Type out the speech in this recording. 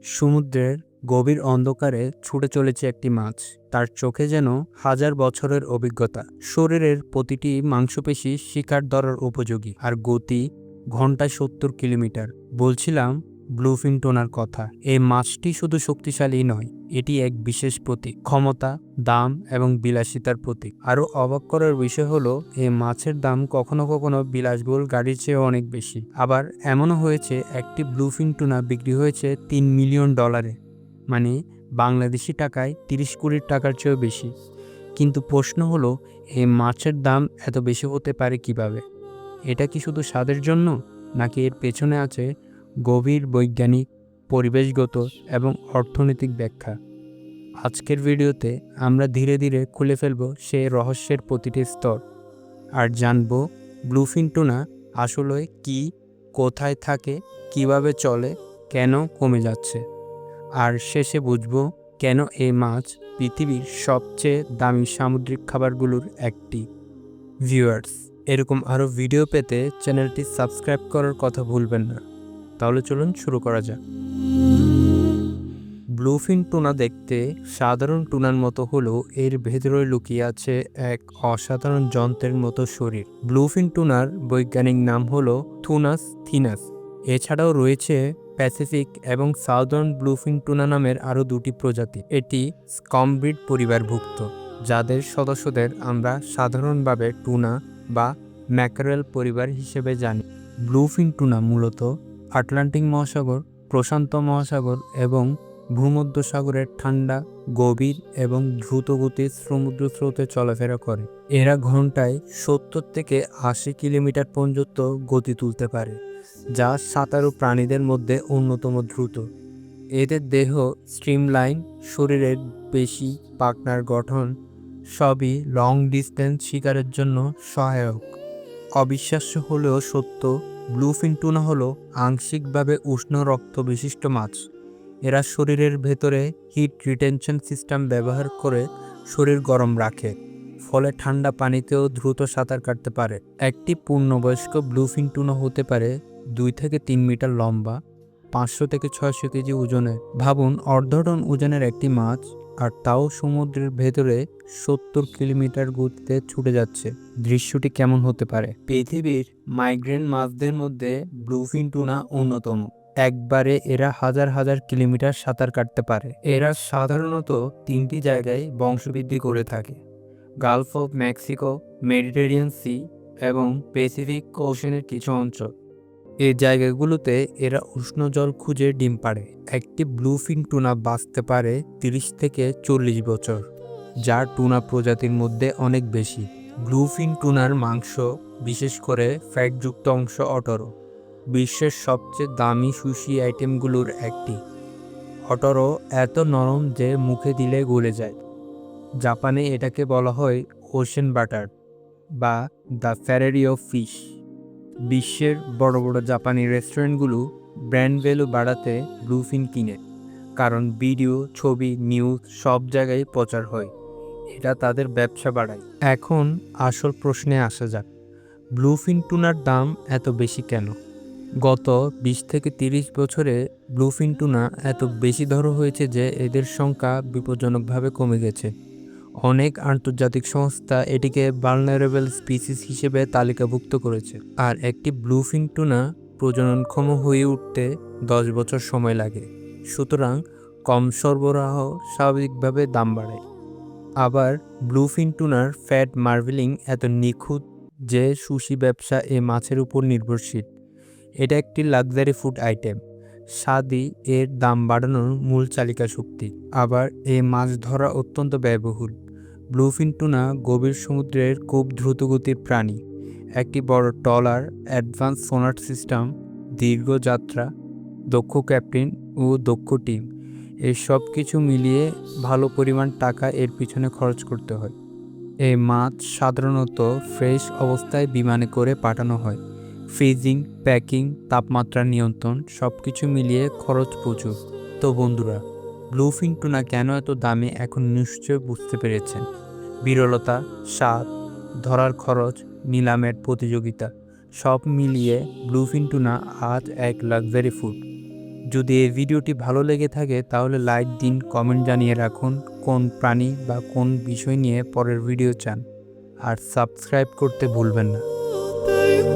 সমুদ্রের গভীর অন্ধকারে ছুটে চলেছে একটি মাছ। তার চোখে যেন হাজার বছরের অভিজ্ঞতা। শরীরের প্রতিটি মাংসপেশি শিকার ধরার উপযোগী, আর গতি ঘন্টায় ৭০ কিলোমিটার। বলছিলাম ব্লুফিন টোনার কথা। এই মাছটি শুধু শক্তিশালী নয়, এটি এক বিশেষ প্রতীক, ক্ষমতা, দাম এবং বিলাসিতার প্রতীক। আরও অবাক করার বিষয় হলো, এই মাছের দাম কখনো কখনো বিলাসবহুল গাড়ির চেয়ে অনেক বেশি। আবার এমনও হয়েছে একটি ব্লুফিন টুনা বিক্রি হয়েছে $3 মিলিয়ন, মানে বাংলাদেশি টাকায় 30 কোটি টাকার চেয়েও বেশি। কিন্তু প্রশ্ন হলো, এই মাছের দাম এত বেশি হতে পারে কিভাবে? এটা কি শুধু স্বাদের জন্য, নাকি এর পেছনে আছে গভীর বৈজ্ঞানিক, পরিবেশগত এবং অর্থনৈতিক ব্যাখ্যা? আজকের ভিডিওতে আমরা ধীরে ধীরে খুলে ফেলব সেই রহস্যের প্রতিটি স্তর, আর জানব ব্লুফিন টুনা আসলে কি, কোথায় থাকে, কিভাবে চলে, কেন কমে যাচ্ছে, আর শেষে বুঝব কেন এই মাছ পৃথিবীর সবচেয়ে দামি সামুদ্রিক খাবারগুলোর একটি। ভিউয়ার্স, এরকম আরও ভিডিও পেতে চ্যানেলটি সাবস্ক্রাইব করার কথা ভুলবেন না। তাহলে চলুন শুরু করা যাক। ব্লুফিন টুনা দেখতে সাধারণ টুনার মতো হলেও এর ভেতরে লুকিয়ে আছে এক অসাধারণ যন্ত্রের মতো শরীর। ব্লুফিন টুনার বৈজ্ঞানিক নাম হলো থুনাস থিনাস। এছাড়াও রয়েছে প্যাসিফিক এবং সাউদার্ন ব্লুফিন টুনা নামের আরও দুটি প্রজাতি। এটি স্কমব্রিড পরিবারভুক্ত, যাদের সদস্যদের আমরা সাধারণভাবে টুনা বা ম্যাকারেল পরিবার হিসেবে জানি। ব্লুফিন টুনা মূলত আটলান্টিক মহাসাগর, প্রশান্ত মহাসাগর এবং ভূমধ্যসাগরের ঠান্ডা, গভীর এবং দ্রুতগতির সমুদ্র স্রোতে চলাফেরা করে। এরা ঘন্টায় 70 থেকে 80 কিলোমিটার পর্যন্ত গতি তুলতে পারে, যা সাঁতারু প্রাণীদের মধ্যে অন্যতম দ্রুত। এদের দেহ স্ট্রিমলাইন, শরীরের পেশি, পাখনার গঠন সবই লং ডিস্টেন্স শিকারের জন্য সহায়ক। অবিশ্বাস্য হলেও সত্য, ব্লুফিন টুনা হলো আংশিকভাবে উষ্ণ রক্ত বিশিষ্ট মাছ। এরা শরীরের ভেতরে হিট রিটেনশন সিস্টেম ব্যবহার করে শরীর গরম রাখে, ফলে ঠান্ডা পানিতেও দ্রুত সাঁতার কাটতে পারে। একটি পূর্ণবয়স্ক ব্লুফিন টুনা হতে পারে 2 থেকে 3 মিটার লম্বা, 500 থেকে 600 কেজি ওজনের। ভাবুন, অর্ধটন ওজনের একটি মাছ, আর তাও সমুদ্রের ভেতরে 70 কিলোমিটার গতিতে ছুটে যাচ্ছে। দৃশ্যটি কেমন হতে পারে? পৃথিবীর মাইগ্রেন্ট মাছদের মধ্যে ব্লুফিন টুনা অন্যতম। একবারে এরা হাজার হাজার কিলোমিটার সাঁতার কাটতে পারে। এরা সাধারণত 3টি জায়গায় বংশবৃদ্ধি করে থাকে: Gulf of Mexico, Mediterranean C এবং প্যাসিফিক ওশেনের কিছু অঞ্চল। এই জায়গাগুলোতে এরা উষ্ণ জল খুঁজে ডিম পাড়ে। একটি ব্লুফিন টুনা বাঁচতে পারে 30 থেকে 40 বছর, যা টুনা প্রজাতির মধ্যে অনেক বেশি। ব্লুফিন টুনার মাংস, বিশেষ করে ফ্যাটযুক্ত অংশ অটরো, বিশ্বের সবচেয়ে দামি সুশি আইটেমগুলোর একটি। অটরো এত নরম যে মুখে দিলে গলে যায়। জাপানে এটাকে বলা হয় ওশেন বাটার বা দ্য ফেরারি অফ ফিশ। বিশ্বের বড় বড় জাপানি রেস্টুরেন্টগুলো ব্র্যান্ড ভ্যালু বাড়াতে ব্লুফিন কিনে, কারণ ভিডিও, ছবি, নিউজ সব জায়গায় প্রচার হয়। এটা তাদের ব্যবসা বাড়ায়। এখন আসল প্রশ্নে আসা যাক, ব্লুফিন টুনার দাম এত বেশি কেন? গত 20 থেকে 30 বছরে ব্লুফিন টুনা এত বেশি ধরা হয়েছে যে এদের সংখ্যা বিপজ্জনকভাবে কমে গেছে। অনেক আন্তর্জাতিক সংস্থা এটিকে ভালনারেবল স্পিসিস হিসেবে তালিকাভুক্ত করেছে। আর একটি ব্লুফিন টুনা প্রজননক্ষম হয়ে উঠতে 10 বছর সময় লাগে। সুতরাং কম সরবরাহ স্বাভাবিকভাবে দাম বাড়ায়। আবার ব্লুফিন টুনার ফ্যাট মার্ভেলিং এত নিখুঁত যে সুশি ব্যবসা এ মাছের উপর নির্ভরশীল। এটা একটি লাক্সারি ফুড আইটেম। স্বাদই এর দাম বাড়ানোর মূল চালিকা শক্তি। আবার এই মাছ ধরা অত্যন্ত ব্যয়বহুল। ব্লুফিন টুনা গভীর সমুদ্রের খুব দ্রুতগতির প্রাণী। একটি বড় ট্রলার, অ্যাডভান্স সোনার সিস্টেম, দীর্ঘ যাত্রা, দক্ষ ক্যাপ্টেন ও দক্ষ টিম, এই সব কিছু মিলিয়ে ভালো পরিমাণ টাকা এর পিছনে খরচ করতে হয়। এই মাছ সাধারণত ফ্রেশ অবস্থায় বিমানে করে পাঠানো হয়। ফ্রিজিং, প্যাকিং, তাপমাত্রা নিয়ন্ত্রণ সব কিছু মিলিয়ে খরচ প্রচুর। তো বন্ধুরা, ব্লুফিন টুনা কেন এত দামি এখন নিশ্চয় বুঝতে পেরেছেন। বিরলতা, স্বাদ, ধরার খরচ, নিলামের প্রতিযোগিতা সব মিলিয়ে ব্লুফিন টুনা আজ এক লাক্সারি ফুড। যদি এই ভিডিওটি ভালো লেগে থাকে তাহলে লাইক দিন, কমেন্ট জানিয়ে রাখুন কোন প্রাণী বা কোন বিষয় নিয়ে পরের ভিডিও চান, আর সাবস্ক্রাইব করতে ভুলবেন না।